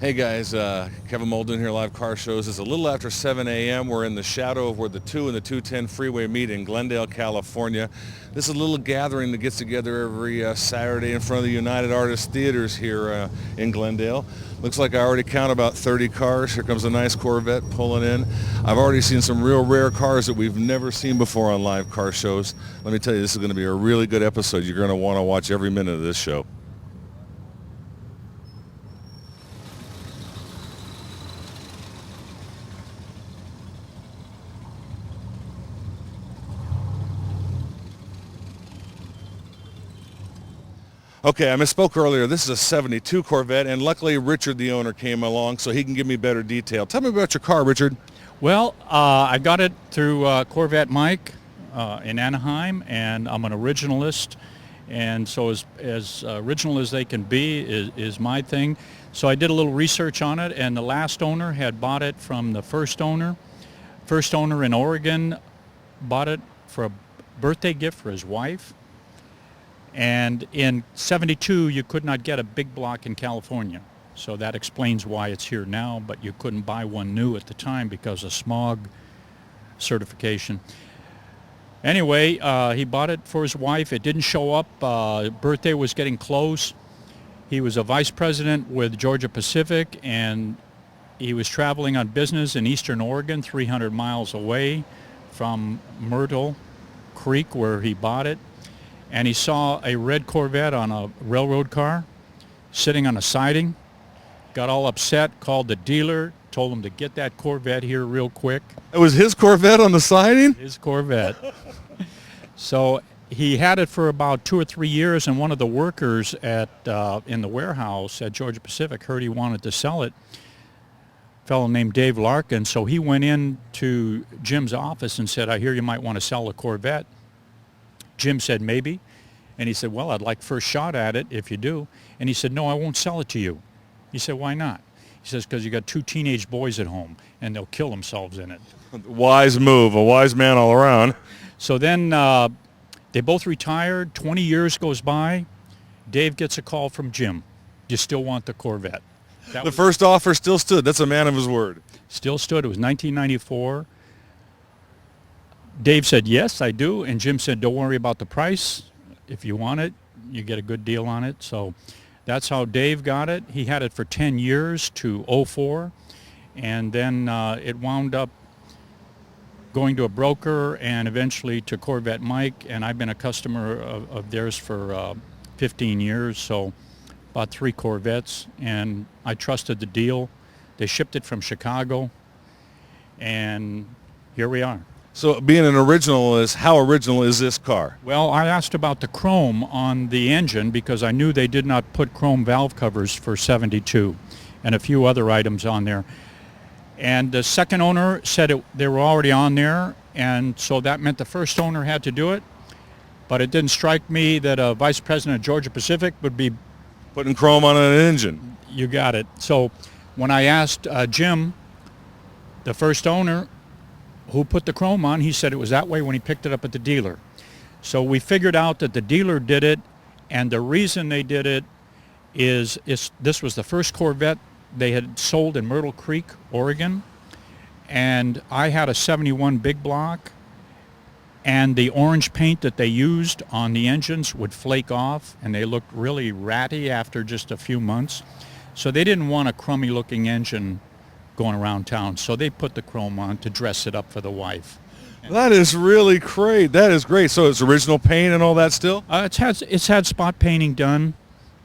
Hey guys, Kevin Molden here, Live Car Shows. It's a little after 7 a.m. We're in the shadow of where the 2 and the 210 freeway meet in Glendale, California. This is a little gathering that gets together every Saturday in front of the United Artists Theaters here in Glendale. Looks like I already count about 30 cars. Here comes a nice Corvette pulling in. I've already seen some real rare cars that we've never seen before on Live Car Shows. Let me tell you, this is going to be a really good episode. You're going to want to watch every minute of this show. Okay, I misspoke earlier. This is a 72 Corvette, and luckily Richard, the owner, came along so he can give me better detail. Tell me about your car, Richard. Well, I got it through Corvette Mike in Anaheim, and I'm an originalist, and so as original as they can be is my thing. So I did a little research on it, and the last owner had bought it from the first owner. First owner in Oregon bought it for a birthday gift for his wife. And in 72, you could not get a big block in California. So that explains why it's here now, but you couldn't buy one new at the time because of smog certification. Anyway, he bought it for his wife. It didn't show up. Birthday was getting close. He was a vice president with Georgia Pacific, and he was traveling on business in eastern Oregon, 300 miles away from Myrtle Creek, where he bought it. And he saw a red Corvette on a railroad car sitting on a siding, got all upset, called the dealer, told him to get that Corvette here real quick. It was his Corvette on the siding? His Corvette. So he had it for about 2 or 3 years, and one of the workers in the warehouse at Georgia Pacific heard he wanted to sell it. A fellow named Dave Larkin, so he went in to Jim's office and said, "I hear you might want to sell the Corvette." Jim said, "Maybe." And he said, "Well, I'd like first shot at it if you do." And he said, "No, I won't sell it to you." He said, "Why not?" He says, "Because you got 2 teenage boys at home and they'll kill themselves in it." Wise move, a wise man all around. So then they both retired. 20 years goes by. Dave gets a call from Jim. "You still want the Corvette?" The first offer still stood. That's a man of his word. Still stood. It was 1994. Dave said, "Yes, I do." And Jim said, "Don't worry about the price. If you want it, you get a good deal on it." So that's how Dave got it. He had it for 10 years to '04. And then it wound up going to a broker and eventually to Corvette Mike. And I've been a customer of theirs for 15 years. So bought 3 Corvettes, and I trusted the deal. They shipped it from Chicago, and here we are. So being an originalist, how original is this car? Well, I asked about the chrome on the engine because I knew they did not put chrome valve covers for 72 and a few other items on there. And the second owner said they were already on there, and so that meant the first owner had to do it. But it didn't strike me that a vice president of Georgia Pacific would be putting chrome on an engine. You got it. So when I asked Jim, the first owner, who put the chrome on, he said it was that way when he picked it up at the dealer. So we figured out that the dealer did it, and the reason they did it is this was the first Corvette they had sold in Myrtle Creek, Oregon, and I had a 71 big block, and the orange paint that they used on the engines would flake off, and they looked really ratty after just a few months. So they didn't want a crummy looking engine going around town, so they put the chrome on to dress it up for the wife. That is really great. That is great. So it's original paint and all that still? It's had spot painting done,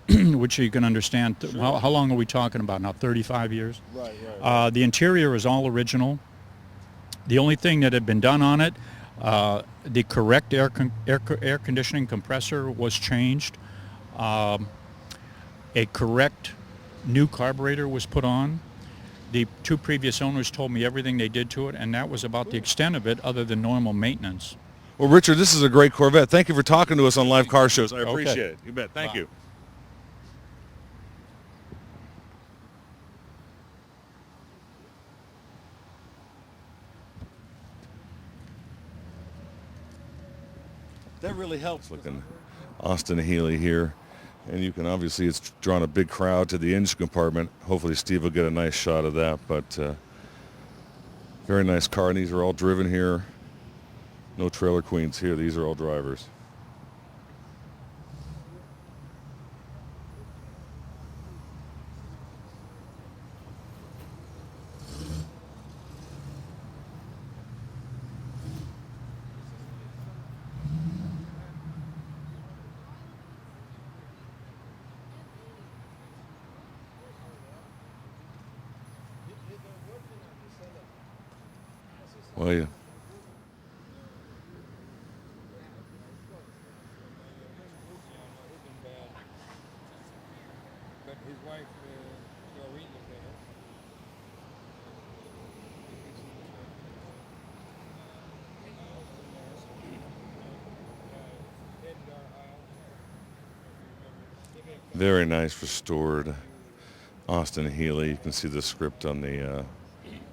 which you can understand. Sure. How long are we talking about now? 35 years? Right. The interior is all original. The only thing that had been done on it, the correct air conditioning compressor was changed. A correct new carburetor was put on. The 2 previous owners told me everything they did to it, and that was about the extent of it other than normal maintenance. Well, Richard, this is a great Corvette. Thank you for talking to us on Live Car Shows. I appreciate it. You bet. Thank you. That really helps. Looking Austin Healy here. And you can obviously, it's drawn a big crowd to the engine compartment. Hopefully Steve will get a nice shot of that, but very nice car. And these are all driven here. No trailer queens here. These are all drivers. Well, yeah. But his wife, Doreen, looked at it. Very nice restored Austin Healey. You can see the script on the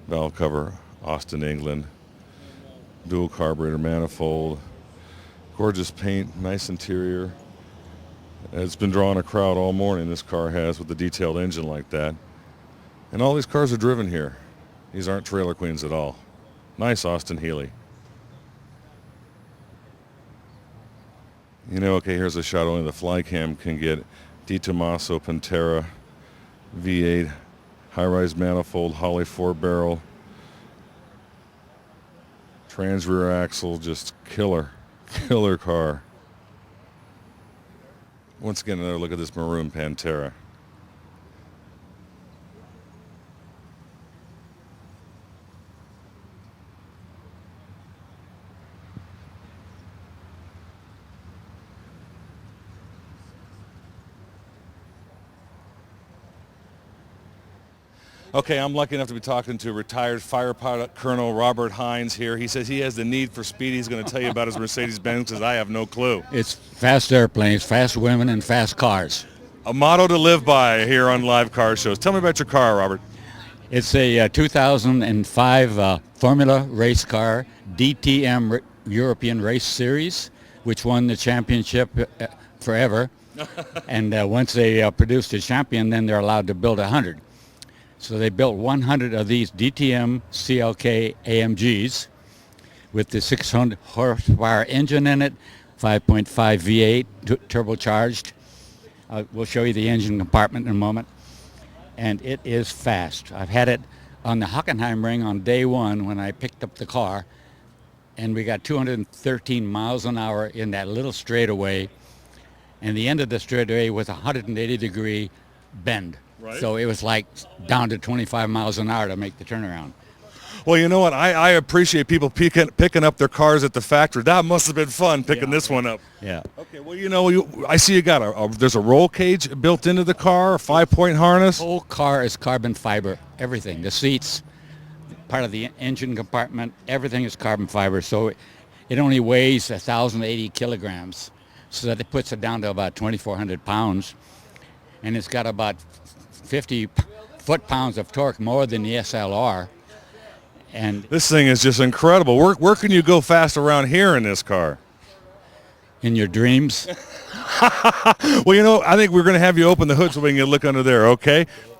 valve cover. Austin, England. Dual carburetor manifold. Gorgeous paint, nice interior. It's been drawing a crowd all morning, this car has, with the detailed engine like that. And all these cars are driven here. These aren't trailer queens at all. Nice Austin Healey. You know, okay, here's a shot only the Flycam can get. Di Tommaso Pantera V8, high-rise manifold, Holley 4-barrel, trans rear axle, just killer car. Once again, another look at this maroon Pantera. Okay, I'm lucky enough to be talking to retired fire pilot Colonel Robert Hines here. He says he has the need for speed. He's going to tell you about his Mercedes-Benz because I have no clue. It's fast airplanes, fast women, and fast cars. A motto to live by here on live car shows. Tell me about your car, Robert. It's a 2005 Formula race car, DTM European Race Series, which won the championship forever. And once they produce a champion, then they're allowed to build 100. So they built 100 of these DTM CLK AMGs with the 600 horsepower engine in it, 5.5 V8 turbocharged. We'll show you the engine compartment in a moment. And it is fast. I've had it on the Hockenheim ring on day one when I picked up the car, and we got 213 miles an hour in that little straightaway, and the end of the straightaway was a 180-degree bend. Right. So it was like down to 25 miles an hour to make the turnaround. Well, you know what? I appreciate people picking up their cars at the factory. That must have been fun picking this one up. Yeah. Okay, well, you know, I see you got there's a roll cage built into the car, a 5-point harness. The whole car is carbon fiber, everything. The seats, part of the engine compartment, everything is carbon fiber. So it only weighs 1,080 kilograms. So that it puts it down to about 2,400 pounds. And it's got about 50 foot-pounds of torque more than the SLR. And This thing is just incredible. Where can you go fast around here in this car? in your dreams, Well, you know, I think we're going to have you open the hood so we can get a look under there, okay?